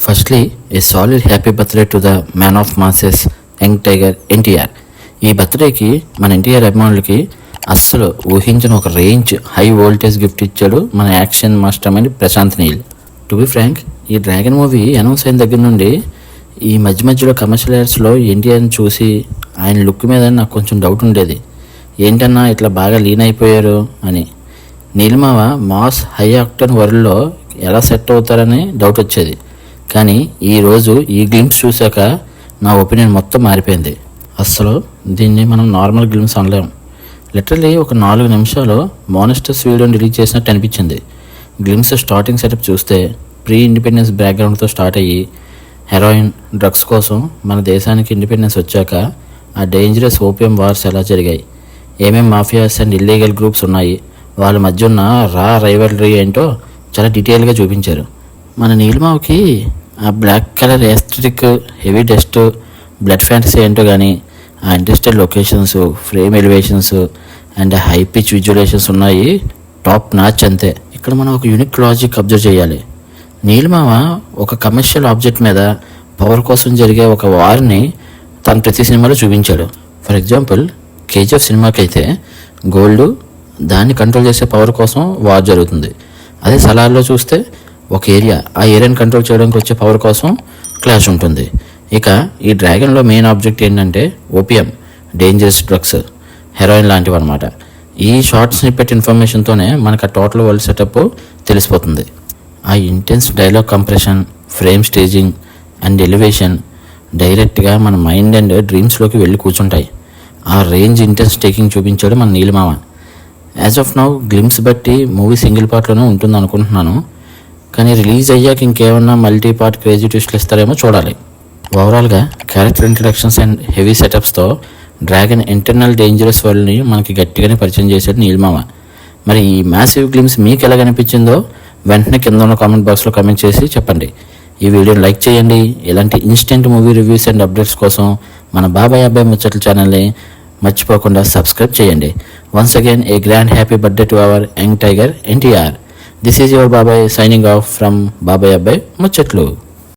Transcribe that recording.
Firstly a solid happy birthday to the man of masses young tiger NTR. ఈ బర్త్డేకి మన ఎన్టీఆర్ అభిమానులకి అస్సలు ఊహించిన ఒక రేంజ్ హై వోల్టేజ్ గిఫ్ట్ ఇచ్చాడు మన action mastermind Prashanth Neel. To be frank, ఈ డ్రాగన్ మూవీ అనౌన్స్ అయిన దగ్గర నుండి ఈ మధ్యలో కమర్షియల్ యాడ్స్లో ఎన్టీఆర్ని చూసి ఆయన లుక్ మీద నాకు కొంచెం డౌట్ ఉండేది. ఏంటన్నా ఇట్లా బాగా లీన్ అయిపోయారు అని. నీలిమావ మాస్ హై ఆక్టన్ వరల్డ్లో ఎలా సెట్ అవుతారని డౌట్ వచ్చేది. కానీ ఈరోజు ఈ గ్లిమ్స్ చూశాక నా ఒపీనియన్ మొత్తం మారిపోయింది. అస్సలు దీన్ని మనం నార్మల్ గ్లిమ్స్ అనలేము. లిటరలీ ఒక 4 నిమిషాలు మోనస్టర్స్ వీడియోని రిలీజ్ చేసినట్టు అనిపించింది. గ్లిమ్స్ స్టార్టింగ్ సెటప్ చూస్తే ప్రీ ఇండిపెండెన్స్ బ్యాక్గ్రౌండ్తో స్టార్ట్ అయ్యి హెరాయిన్ డ్రగ్స్ కోసం మన దేశానికి ఇండిపెండెన్స్ వచ్చాక ఆ డేంజరస్ ఓపియం వార్స్ ఎలా జరిగాయి, ఏమేం మాఫియాస్ అండ్ ఇల్లీగల్ గ్రూప్స్ ఉన్నాయి, వాళ్ళ మధ్య ఉన్న రైవల్రీ ఏంటో చాలా డీటెయిల్గా చూపించారు. మన నీలిమావుకి ఆ black colour aesthetic, heavy dust, blood fantasy ఏంటో కానీ ఆ interested locations, frame elevations and high pitch visualisations ఉన్నాయి, టాప్ నాచ్ అంతే. ఇక్కడ మనం ఒక యూనిక్ లాజిక్ అబ్జర్వ్ చేయాలి. నీలిమావ ఒక కమర్షియల్ ఆబ్జెక్ట్ మీద పవర్ కోసం జరిగే ఒక వార్ని తన ప్రతి సినిమాలో చూపించాడు. ఫర్ ఎగ్జాంపుల్ కేజీఎఫ్ సినిమాకి అయితే గోల్డ్, దాన్ని కంట్రోల్ చేసే పవర్ కోసం వార్ జరుగుతుంది. అదే సలార్లో చూస్తే ఒక ఏరియా, ఆ ఏరియాని కంట్రోల్ చేయడానికి వచ్చే పవర్ కోసం క్లాష్ ఉంటుంది. ఇక ఈ డ్రాగన్లో మెయిన్ ఆబ్జెక్ట్ ఏంటంటే ఓపియం, డేంజరస్ డ్రగ్స్, హెరాయిన్ లాంటివి అనమాట. ఈ షార్ట్ స్నిప్పెట్ ఇన్ఫర్మేషన్తోనే మనకు ఆ టోటల్ వరల్డ్ సెటప్ తెలిసిపోతుంది. ఆ intense dialogue compression, frame staging and elevation డైరెక్ట్గా మన మైండ్ అండ్ డ్రీమ్స్లోకి వెళ్ళి కూర్చుంటాయి. ఆ రేంజ్ ఇంటెన్స్ టేకింగ్ చూపించాడు మన నీలిమావ. యాజ్ ఆఫ్ నౌ గ్లిమ్స్ బట్టి మూవీ సింగిల్ పార్ట్లోనే ఉంటుంది అనుకుంటున్నాను. కానీ రిలీజ్ అయ్యాక ఇంకేమన్నా మల్టీ పార్ట్ క్రేజీ ట్విస్ట్లు ఇస్తారేమో చూడాలి. ఓవరాల్గా క్యారెక్టర్ ఇంట్రడక్షన్స్ అండ్ హెవీ సెటప్స్తో డ్రాగన్ ఇంటర్నల్ డేంజరస్ వరల్డ్ని మనకి గట్టిగానే పరిచయం చేశాడు నీలిమావ. మరి ఈ మ్యాసివ్ గ్లిమ్స్ మీకు ఎలా కనిపించిందో వెంటనే కింద ఉన్న కామెంట్ బాక్స్లో కామెంట్ చేసి చెప్పండి. ఈ వీడియోని లైక్ చేయండి. ఇలాంటి instant movie reviews and updates కోసం మన బాబాయ్ అబ్బాయి ముచ్చట్ల ఛానల్ని మర్చిపోకుండా సబ్స్క్రైబ్ చేయండి. Once again A grand happy birthday to our young tiger NTR. This is your బాబాయ్ సైనింగ్ ఆఫ్ ఫ్రమ్ బాబాయ్ అబ్బాయి ముచ్చట్లు.